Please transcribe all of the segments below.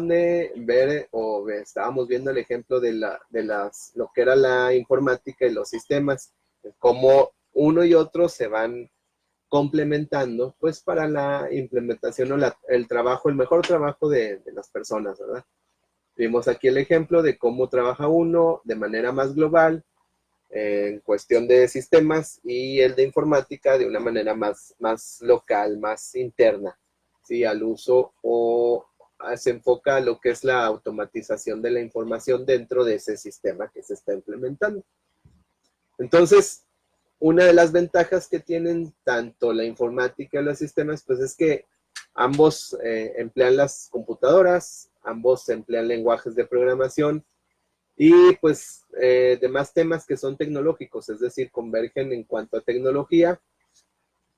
de ver estábamos viendo el ejemplo de lo que era la informática y los sistemas, cómo uno y otro se van complementando, pues para la implementación o el trabajo, el mejor trabajo de las personas, ¿verdad? Vimos aquí el ejemplo de cómo trabaja uno de manera más global, en cuestión de sistemas, y el de informática de una manera más local, más interna, ¿sí? Al uso o se enfoca a lo que es la automatización de la información dentro de ese sistema que se está implementando. Entonces, una de las ventajas que tienen tanto la informática y los sistemas, pues es que ambos emplean las computadoras, ambos emplean lenguajes de programación y pues demás temas que son tecnológicos, es decir, convergen en cuanto a tecnología.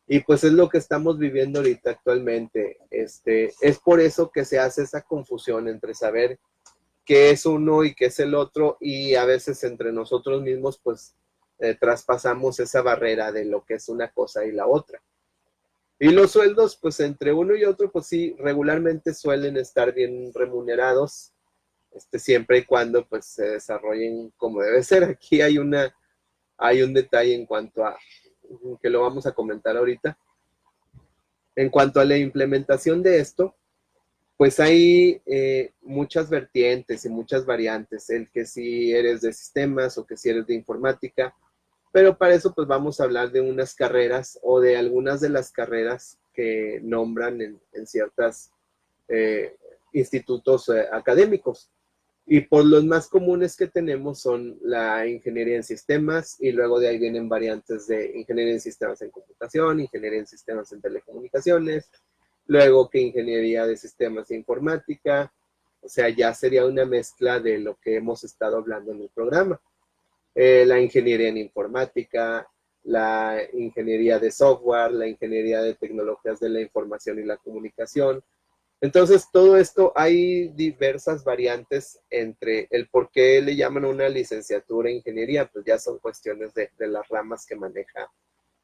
Y pues es lo que estamos viviendo ahorita actualmente. Es por eso que se hace esa confusión entre saber qué es uno y qué es el otro, y a veces entre nosotros mismos pues traspasamos esa barrera de lo que es una cosa y la otra. Y los sueldos pues entre uno y otro pues sí, regularmente suelen estar bien remunerados, siempre y cuando pues se desarrollen como debe ser. Aquí hay un detalle en cuanto a, que lo vamos a comentar ahorita, en cuanto a la implementación de esto. Pues hay muchas vertientes y muchas variantes, el que si eres de sistemas o que si eres de informática, pero para eso pues vamos a hablar de unas carreras o de algunas de las carreras que nombran en ciertos institutos académicos. Y por los más comunes que tenemos son la ingeniería en sistemas, y luego de ahí vienen variantes de ingeniería en sistemas en computación, ingeniería en sistemas en telecomunicaciones, luego que ingeniería de sistemas e informática. O sea, ya sería una mezcla de lo que hemos estado hablando en el programa. La ingeniería en informática, la ingeniería de software, la ingeniería de tecnologías de la información y la comunicación. Entonces, todo esto, hay diversas variantes entre el por qué le llaman una licenciatura en ingeniería, pues ya son cuestiones de las ramas que maneja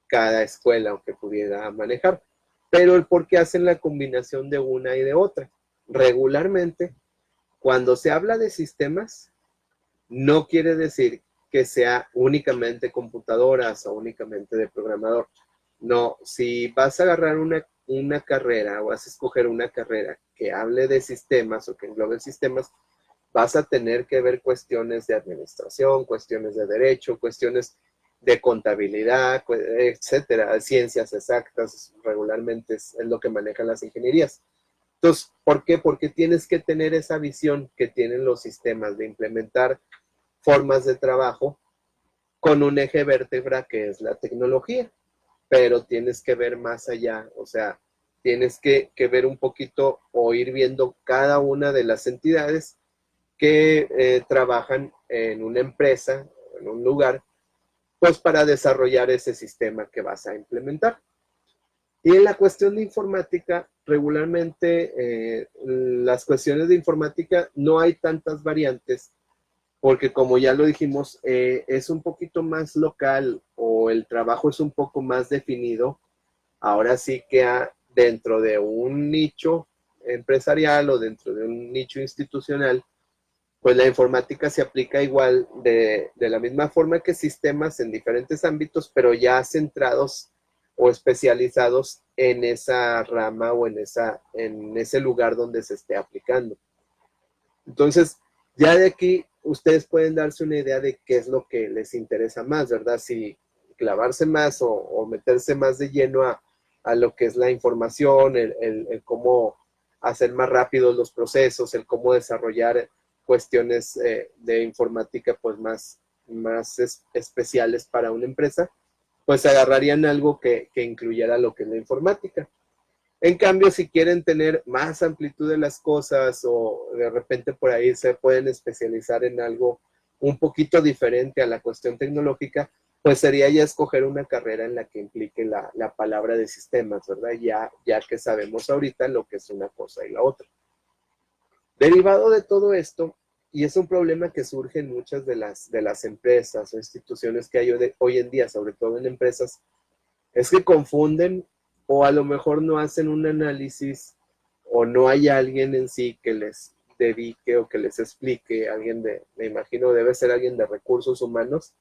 cada escuela o que pudiera manejar, pero el por qué hacen la combinación de una y de otra. Regularmente, cuando se habla de sistemas, no quiere decir que sea únicamente computadoras o únicamente de programador. No, si vas a agarrar una carrera o vas a escoger una carrera que hable de sistemas o que englobe sistemas, vas a tener que ver cuestiones de administración, cuestiones de derecho, cuestiones de contabilidad, etcétera, ciencias exactas. Regularmente es lo que manejan las ingenierías. Entonces, ¿por qué? Porque tienes que tener esa visión que tienen los sistemas de implementar formas de trabajo con un eje vértebra que es la tecnología, pero tienes que ver más allá, o sea, tienes que ver un poquito o ir viendo cada una de las entidades que trabajan en una empresa, en un lugar, pues para desarrollar ese sistema que vas a implementar. Y en la cuestión de informática, regularmente las cuestiones de informática no hay tantas variantes, porque como ya lo dijimos, es un poquito más local o el trabajo es un poco más definido. Ahora sí que dentro de un nicho empresarial o dentro de un nicho institucional, pues la informática se aplica igual de la misma forma que sistemas en diferentes ámbitos, pero ya centrados o especializados en esa rama o en ese lugar donde se esté aplicando. Entonces, ya de aquí ustedes pueden darse una idea de qué es lo que les interesa más, ¿verdad? Si clavarse más o meterse más de lleno a lo que es la información, el cómo hacer más rápidos los procesos, el cómo desarrollar cuestiones de informática pues más especiales para una empresa, pues agarrarían algo que incluyera lo que es la informática. En cambio, si quieren tener más amplitud de las cosas o de repente por ahí se pueden especializar en algo un poquito diferente a la cuestión tecnológica, pues sería ya escoger una carrera en la que implique la palabra de sistemas, ¿verdad? Ya que sabemos ahorita lo que es una cosa y la otra. Derivado de todo esto, y es un problema que surge en muchas de las empresas o instituciones que hay hoy en día, sobre todo en empresas, es que confunden o a lo mejor no hacen un análisis o no hay alguien en sí que les dedique o que les explique, me imagino debe ser alguien de recursos humanos,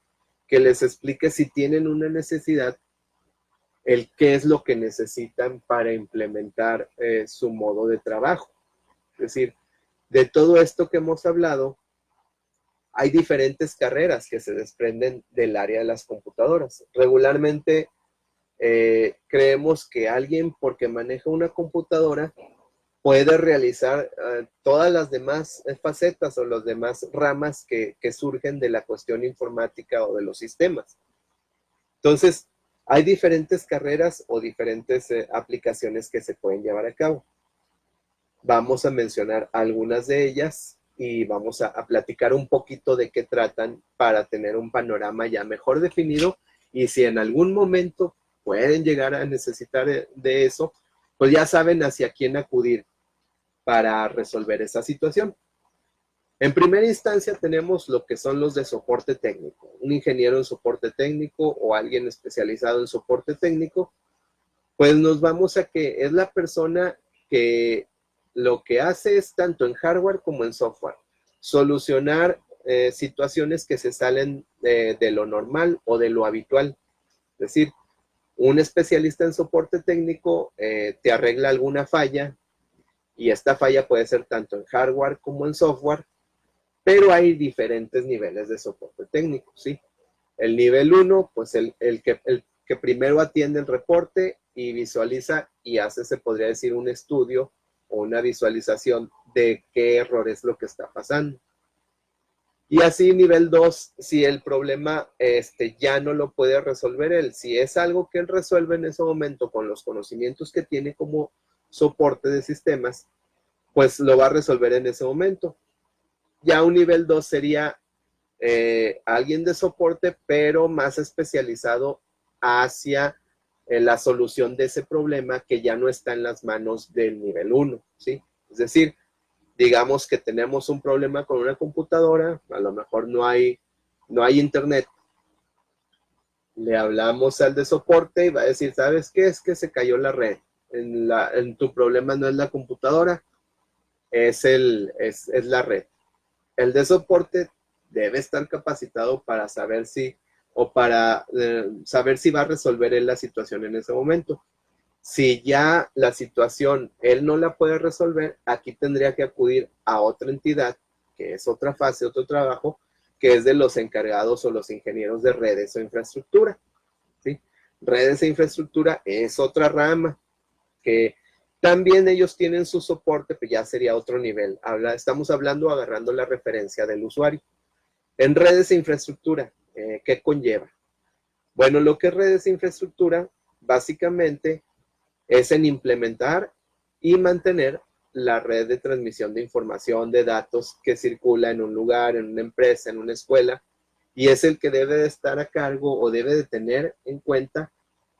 que les explique si tienen una necesidad, el qué es lo que necesitan para implementar su modo de trabajo. Es decir, de todo esto que hemos hablado, hay diferentes carreras que se desprenden del área de las computadoras. Regularmente creemos que alguien, porque maneja una computadora, puede realizar todas las demás facetas o las demás ramas que surgen de la cuestión informática o de los sistemas. Entonces, hay diferentes carreras o diferentes aplicaciones que se pueden llevar a cabo. Vamos a mencionar algunas de ellas y vamos a platicar un poquito de qué tratan para tener un panorama ya mejor definido, y si en algún momento pueden llegar a necesitar de eso, pues ya saben hacia quién acudir para resolver esa situación. En primera instancia tenemos lo que son los de soporte técnico. Un ingeniero en soporte técnico o alguien especializado en soporte técnico, pues nos vamos a que es la persona que lo que hace es tanto en hardware como en software, solucionar situaciones que se salen de lo normal o de lo habitual. Es decir, un especialista en soporte técnico te arregla alguna falla, y esta falla puede ser tanto en hardware como en software, pero hay diferentes niveles de soporte técnico, ¿sí? El nivel 1, pues el que primero atiende el reporte y visualiza y hace, se podría decir, un estudio o una visualización de qué error es lo que está pasando. Y así nivel 2, si el problema ya no lo puede resolver él, si es algo que él resuelve en ese momento con los conocimientos que tiene como soporte de sistemas, pues lo va a resolver en ese momento. Ya un nivel 2 sería alguien de soporte, pero más especializado hacia la solución de ese problema que ya no está en las manos del nivel 1, ¿sí? Es decir, digamos que tenemos un problema con una computadora, a lo mejor no hay internet. Le hablamos al de soporte y va a decir, ¿sabes qué? Es que se cayó la red. En tu problema no es la computadora, es la red. El de soporte debe estar capacitado para saber si va a resolver él la situación en ese momento. Si ya la situación él no la puede resolver, aquí tendría que acudir a otra entidad, que es otra fase, otro trabajo, que es de los encargados o los ingenieros de redes o infraestructura, ¿sí? Redes e infraestructura es otra rama que también ellos tienen su soporte, pero ya sería otro nivel. Estamos hablando agarrando la referencia del usuario. En redes e infraestructura, ¿qué conlleva? Bueno, lo que es redes e infraestructura, básicamente, es en implementar y mantener la red de transmisión de información, de datos que circula en un lugar, en una empresa, en una escuela, y es el que debe de estar a cargo o debe de tener en cuenta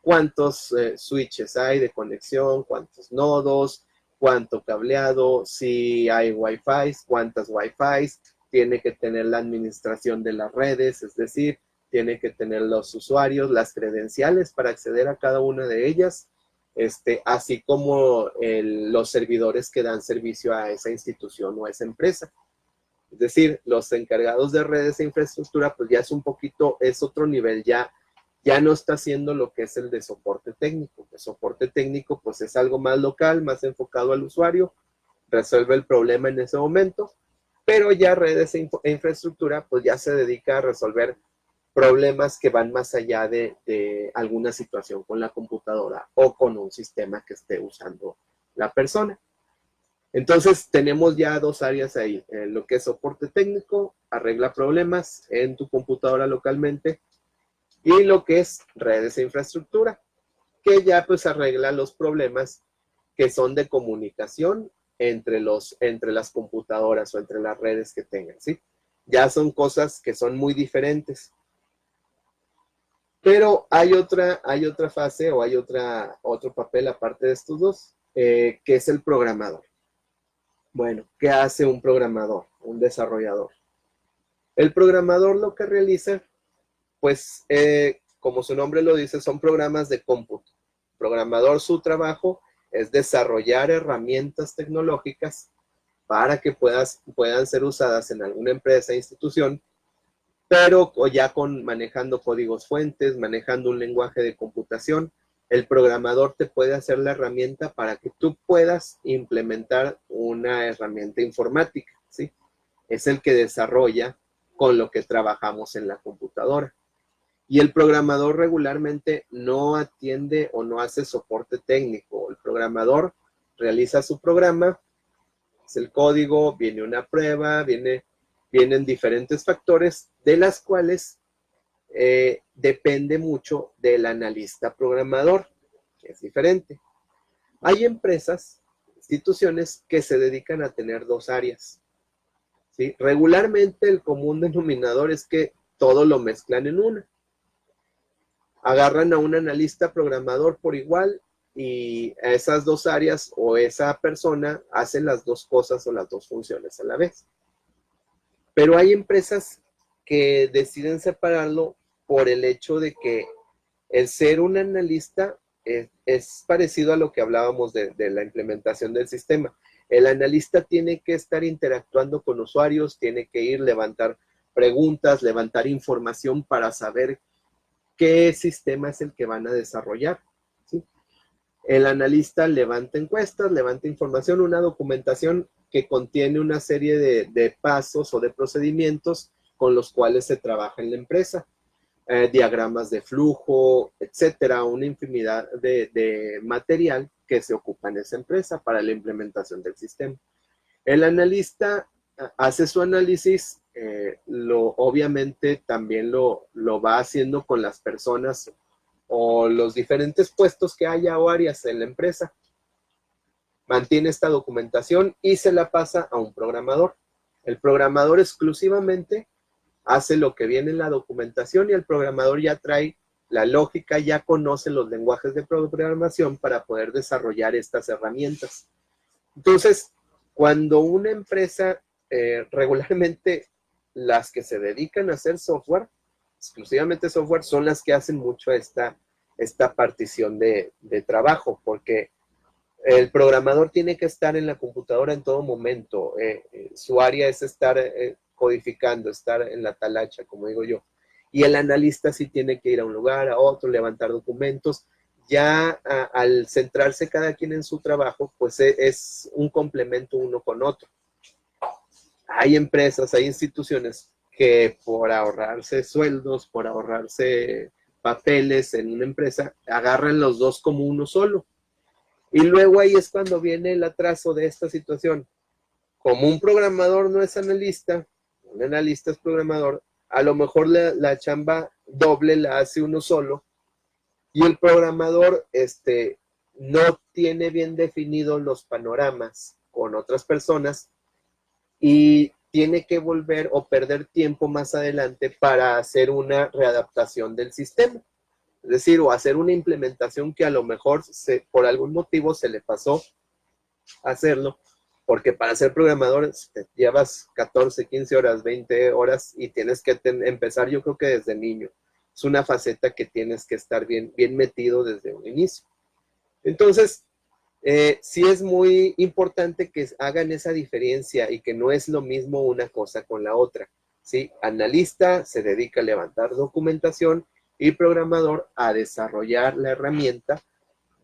cuántos switches hay de conexión, cuántos nodos, cuánto cableado, si hay Wi-Fi, cuántas Wi-Fi, tiene que tener la administración de las redes, es decir, tiene que tener los usuarios, las credenciales para acceder a cada una de ellas, así como los servidores que dan servicio a esa institución o a esa empresa. Es decir, los encargados de redes e infraestructura, pues ya es otro nivel, ya no está haciendo lo que es el de soporte técnico. El soporte técnico, pues es algo más local, más enfocado al usuario, resuelve el problema en ese momento, pero ya redes e infraestructura, pues ya se dedica a resolver problemas que van más allá de alguna situación con la computadora o con un sistema que esté usando la persona. Entonces, tenemos ya dos áreas ahí. Lo que es soporte técnico, arregla problemas en tu computadora localmente, y lo que es redes e infraestructura, que ya pues arregla los problemas que son de comunicación entre las computadoras o entre las redes que tengan, ¿sí? Ya son cosas que son muy diferentes. Pero hay otra fase o hay otro papel aparte de estos dos, que es el programador. Bueno, ¿qué hace un programador, un desarrollador? El programador lo que realiza, pues, como su nombre lo dice, son programas de cómputo. El programador, su trabajo es desarrollar herramientas tecnológicas para que puedan ser usadas en alguna empresa, institución, pero ya manejando códigos fuentes, manejando un lenguaje de computación, el programador te puede hacer la herramienta para que tú puedas implementar una herramienta informática, ¿sí? Es el que desarrolla con lo que trabajamos en la computadora. Y el programador regularmente no atiende o no hace soporte técnico. El programador realiza su programa, es el código, viene una prueba, vienen diferentes factores de las cuales depende mucho del analista programador, que es diferente. Hay empresas, instituciones que se dedican a tener dos áreas, ¿sí? Regularmente el común denominador es que todo lo mezclan en una. Agarran a un analista programador por igual y a esas dos áreas o esa persona hace las dos cosas o las dos funciones a la vez. Pero hay empresas que deciden separarlo por el hecho de que el ser un analista es parecido a lo que hablábamos de la implementación del sistema. El analista tiene que estar interactuando con usuarios, tiene que ir, levantar preguntas, levantar información para saber qué sistema es el que van a desarrollar, ¿sí? El analista levanta encuestas, levanta información, una documentación que contiene una serie de pasos o de procedimientos con los cuales se trabaja en la empresa. Diagramas de flujo, etcétera, una infinidad de material que se ocupa en esa empresa para la implementación del sistema. El analista hace su análisis, obviamente también lo va haciendo con las personas o los diferentes puestos que haya o áreas en la empresa. Mantiene esta documentación y se la pasa a un programador. El programador exclusivamente hace lo que viene en la documentación y el programador ya trae la lógica, ya conoce los lenguajes de programación para poder desarrollar estas herramientas. Entonces, cuando una empresa, regularmente las que se dedican a hacer software, exclusivamente software, son las que hacen mucho esta partición de trabajo, porque el programador tiene que estar en la computadora en todo momento. Su área es estar codificando, estar en la talacha, como digo yo. Y el analista sí tiene que ir a un lugar, a otro, levantar documentos. Ya al centrarse cada quien en su trabajo, pues es un complemento uno con otro. Hay empresas, hay instituciones que por ahorrarse sueldos, por ahorrarse papeles en una empresa, agarran los dos como uno solo. Y luego ahí es cuando viene el atraso de esta situación. Como un programador no es analista, un analista es programador, a lo mejor la chamba doble la hace uno solo y el programador no tiene bien definidos los panoramas con otras personas y tiene que volver o perder tiempo más adelante para hacer una readaptación del sistema. Es decir, o hacer una implementación que a lo mejor por algún motivo se le pasó hacerlo, porque para ser programador te llevas 14, 15 horas, 20 horas y tienes que empezar, yo creo que desde niño. Es una faceta que tienes que estar bien metido desde un inicio. Entonces, sí es muy importante que hagan esa diferencia y que no es lo mismo una cosa con la otra, ¿sí? Analista se dedica a levantar documentación y programador a desarrollar la herramienta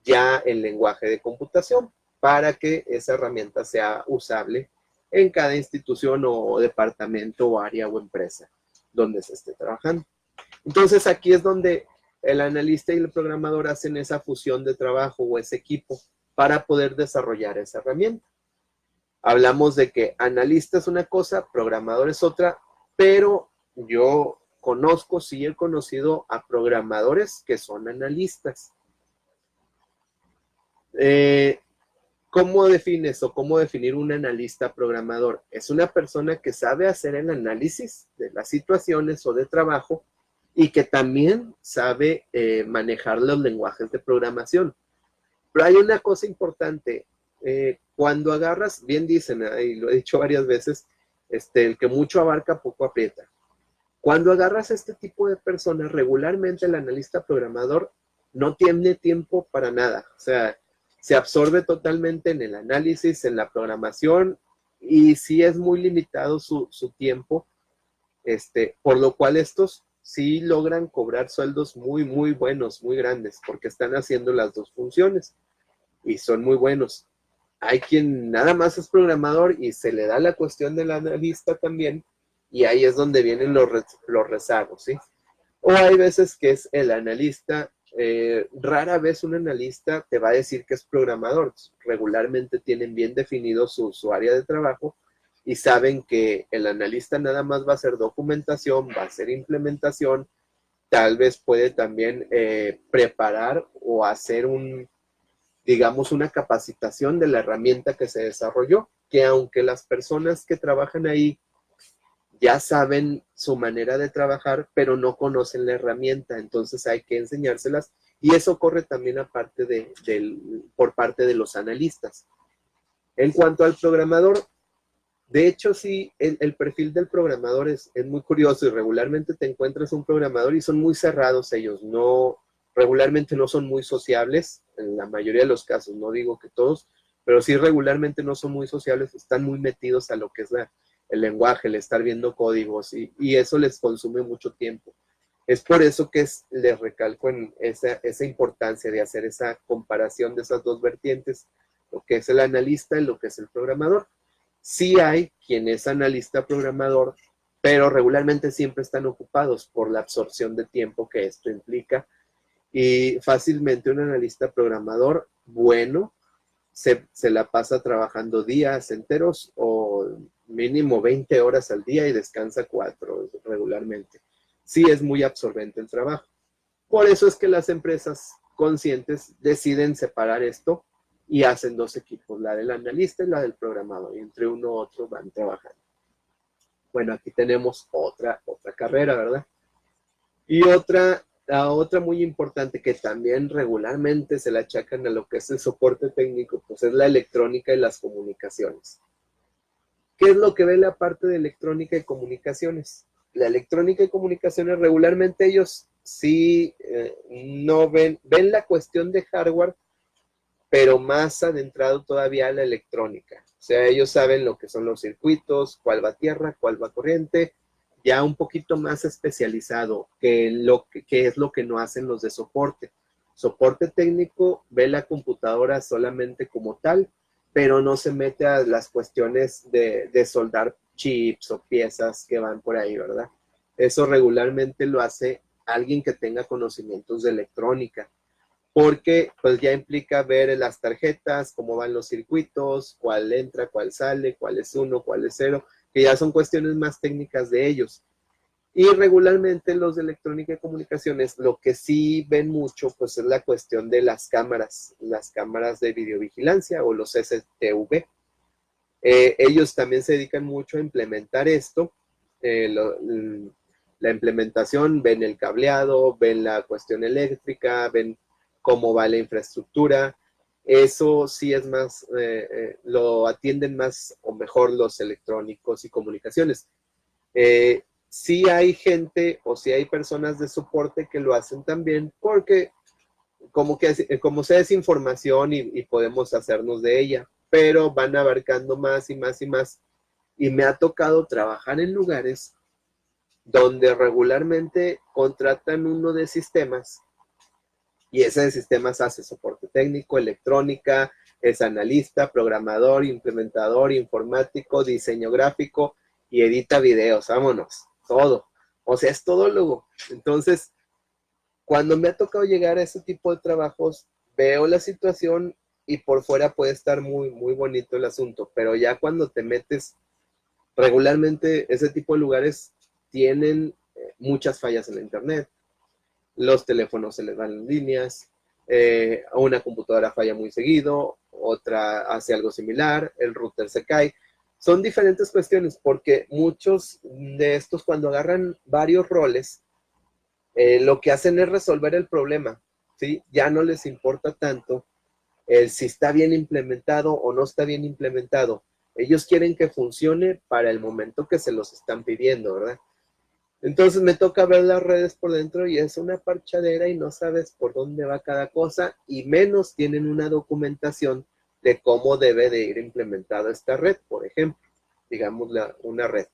ya en lenguaje de computación para que esa herramienta sea usable en cada institución o departamento o área o empresa donde se esté trabajando. Entonces aquí es donde el analista y el programador hacen esa fusión de trabajo o ese equipo para poder desarrollar esa herramienta. Hablamos de que analista es una cosa, programador es otra, pero yo sí he conocido a programadores que son analistas. ¿Cómo defines o cómo definir un analista programador? Es una persona que sabe hacer el análisis de las situaciones o de trabajo y que también sabe manejar los lenguajes de programación. Pero hay una cosa importante. Cuando agarras, bien dicen, y lo he dicho varias veces, el que mucho abarca, poco aprieta. Cuando agarras este tipo de personas, regularmente el analista programador no tiene tiempo para nada. O sea, se absorbe totalmente en el análisis, en la programación, y sí es muy limitado su tiempo, por lo cual estos sí logran cobrar sueldos muy, muy buenos, muy grandes, porque están haciendo las dos funciones y son muy buenos. Hay quien nada más es programador y se le da la cuestión del analista también, y ahí es donde vienen los rezagos, ¿sí? O hay veces que es el analista, rara vez un analista te va a decir que es programador. Regularmente tienen bien definido su área de trabajo y saben que el analista nada más va a hacer documentación, va a hacer implementación, tal vez puede también preparar o hacer digamos, una capacitación de la herramienta que se desarrolló, que aunque las personas que trabajan ahí ya saben su manera de trabajar, pero no conocen la herramienta, entonces hay que enseñárselas y eso corre también por parte de los analistas. En cuanto al programador, de hecho sí, el perfil del programador es muy curioso y regularmente te encuentras un programador y son muy cerrados ellos, regularmente no son muy sociables, en la mayoría de los casos, no digo que todos, pero sí regularmente no son muy sociables, están muy metidos a lo que es el lenguaje, el estar viendo códigos y eso les consume mucho tiempo. Es por eso que les recalco en esa importancia de hacer esa comparación de esas dos vertientes, lo que es el analista y lo que es el programador. Sí hay quien es analista programador, pero regularmente siempre están ocupados por la absorción de tiempo que esto implica y fácilmente un analista programador bueno se la pasa trabajando días enteros o mínimo 20 horas al día y descansa 4 regularmente. Sí es muy absorbente el trabajo. Por eso es que las empresas conscientes deciden separar esto y hacen dos equipos, la del analista y la del programador, y entre uno u otro van trabajando. Bueno, aquí tenemos otra carrera, ¿verdad? Y la otra muy importante que también regularmente se le achacan a lo que es el soporte técnico, pues es la electrónica y las comunicaciones. ¿Qué es lo que ve la parte de electrónica y comunicaciones? La electrónica y comunicaciones regularmente ellos sí no ven la cuestión de hardware, pero más adentrado todavía a la electrónica. O sea, ellos saben lo que son los circuitos, cuál va tierra, cuál va corriente, ya un poquito más especializado que es lo que no hacen los de soporte. Soporte técnico ve la computadora solamente como tal, pero no se mete a las cuestiones de soldar chips o piezas que van por ahí, ¿verdad? Eso regularmente lo hace alguien que tenga conocimientos de electrónica, porque pues ya implica ver las tarjetas, cómo van los circuitos, cuál entra, cuál sale, cuál es 1, cuál es 0, que ya son cuestiones más técnicas de ellos. Y regularmente los de electrónica y comunicaciones, lo que sí ven mucho, pues es la cuestión de las cámaras de videovigilancia o los CCTV. Ellos también se dedican mucho a implementar esto, la implementación, ven el cableado, ven la cuestión eléctrica, ven cómo va la infraestructura. Eso sí es más, lo atienden más o mejor los electrónicos y comunicaciones. Sí hay gente o sí hay personas de soporte que lo hacen también porque como sea es información y podemos hacernos de ella, pero van abarcando más y más y más. Y me ha tocado trabajar en lugares donde regularmente contratan uno de sistemas y ese de sistemas hace soporte técnico, electrónica, es analista, programador, implementador, informático, diseño gráfico y edita videos, vámonos, todo. O sea, es todólogo. Entonces, cuando me ha tocado llegar a ese tipo de trabajos, veo la situación y por fuera puede estar muy, muy bonito el asunto, pero ya cuando te metes, regularmente ese tipo de lugares tienen muchas fallas en la internet, los teléfonos se les van las líneas, una computadora falla muy seguido, otra hace algo similar, el router se cae. Son diferentes cuestiones porque muchos de estos cuando agarran varios roles, lo que hacen es resolver el problema, ¿sí? Ya no les importa tanto si está bien implementado o no está bien implementado. Ellos quieren que funcione para el momento que se los están pidiendo, ¿verdad? Entonces me toca ver las redes por dentro y es una parchadera y no sabes por dónde va cada cosa y menos tienen una documentación de cómo debe de ir implementada esta red, por ejemplo. digamos, una red.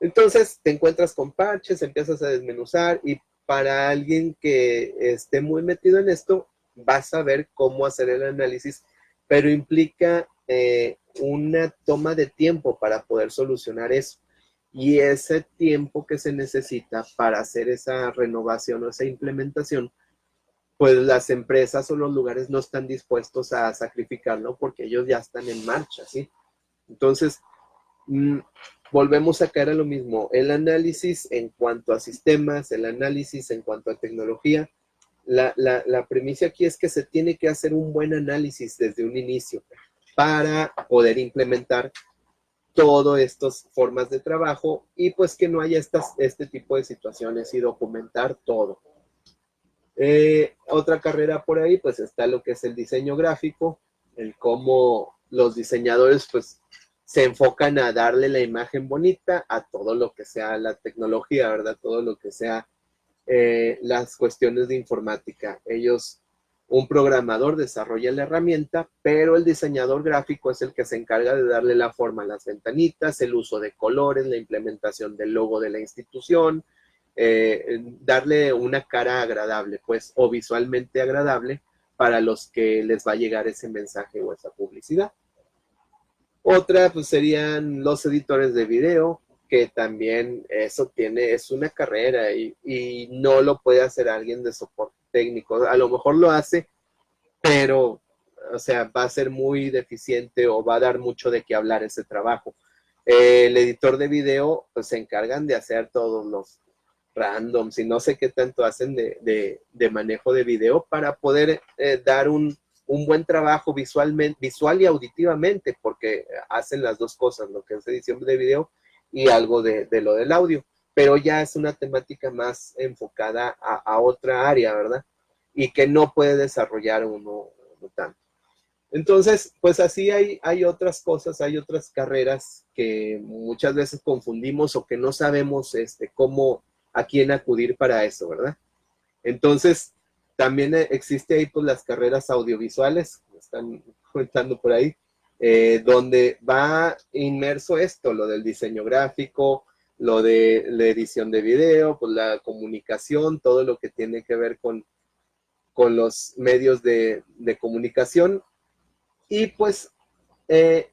Entonces te encuentras con parches, empiezas a desmenuzar y para alguien que esté muy metido en esto, vas a ver cómo hacer el análisis, pero implica una toma de tiempo para poder solucionar eso. Y ese tiempo que se necesita para hacer esa renovación o esa implementación, pues las empresas o los lugares no están dispuestos a sacrificarlo porque ellos ya están en marcha, ¿sí? Entonces, volvemos a caer a lo mismo. El análisis en cuanto a sistemas, el análisis en cuanto a tecnología, la premisa aquí es que se tiene que hacer un buen análisis desde un inicio para poder implementar todas estas formas de trabajo y pues que no haya este tipo de situaciones y documentar todo. Otra carrera por ahí pues está lo que es el diseño gráfico, el cómo los diseñadores pues se enfocan a darle la imagen bonita a todo lo que sea la tecnología, ¿verdad? Todo lo que sea las cuestiones de informática. Ellos, un programador desarrolla la herramienta, pero el diseñador gráfico es el que se encarga de darle la forma a las ventanitas, el uso de colores, la implementación del logo de la institución, darle una cara agradable, pues, o visualmente agradable para los que les va a llegar ese mensaje o esa publicidad. Otra, pues, serían los editores de video, que también eso es una carrera y no lo puede hacer alguien de soporte técnico. A lo mejor lo hace, pero, o sea, va a ser muy deficiente o va a dar mucho de qué hablar ese trabajo. El editor de video, pues se encargan de hacer todos los randoms y no sé qué tanto hacen de manejo de video para poder dar un buen trabajo visual y auditivamente, porque hacen las dos cosas, lo que es edición de video y algo de lo del audio, pero ya es una temática más enfocada a otra área, ¿verdad? Y que no puede desarrollar uno tanto. Entonces, pues así hay otras cosas, hay otras carreras que muchas veces confundimos o que no sabemos a quién acudir para eso, ¿verdad? Entonces, también existe ahí pues las carreras audiovisuales, están comentando por ahí, donde va inmerso esto, lo del diseño gráfico, lo de la edición de video, pues la comunicación, todo lo que tiene que ver con los medios de comunicación. Y pues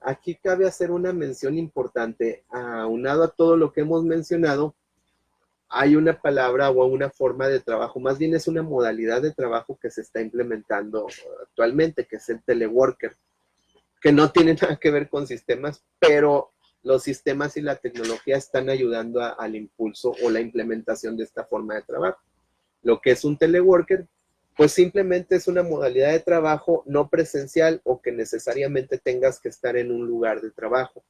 aquí cabe hacer una mención importante, aunado a todo lo que hemos mencionado, hay una palabra o una forma de trabajo, más bien es una modalidad de trabajo que se está implementando actualmente, que es el teleworker, que no tiene nada que ver con sistemas, pero los sistemas y la tecnología están ayudando al impulso o la implementación de esta forma de trabajo. Lo que es un teleworker, pues simplemente es una modalidad de trabajo no presencial o que necesariamente tengas que estar en un lugar de trabajo.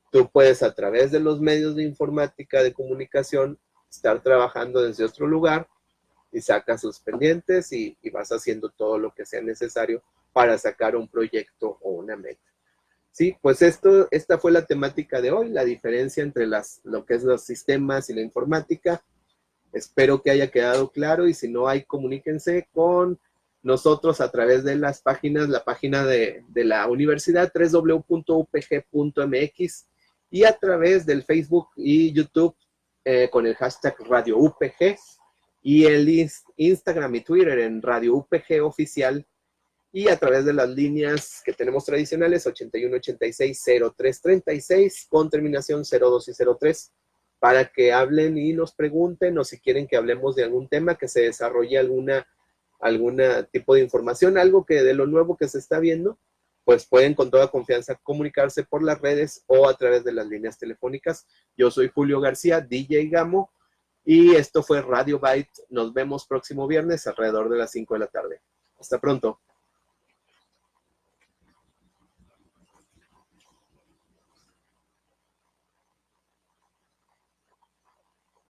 Tú puedes a través de los medios de informática, de comunicación, estar trabajando desde otro lugar y sacas sus pendientes y vas haciendo todo lo que sea necesario para sacar un proyecto o una meta. Sí, pues esta fue la temática de hoy, la diferencia entre lo que es los sistemas y la informática. Espero que haya quedado claro y si no hay, comuníquense con nosotros a través de las páginas, la página de la universidad, www.upg.mx y a través del Facebook y YouTube con el hashtag Radio UPG y el Instagram y Twitter en Radio UPG Oficial y a través de las líneas que tenemos tradicionales 8186-0336 con terminación 02 y 03 para que hablen y nos pregunten o si quieren que hablemos de algún tema, que se desarrolle alguna tipo de información, algo que de lo nuevo que se está viendo, pues pueden con toda confianza comunicarse por las redes o a través de las líneas telefónicas. Yo soy Julio García, DJ Gamo, y esto fue Radio Byte. Nos vemos próximo viernes alrededor de las 5 de la tarde. Hasta pronto.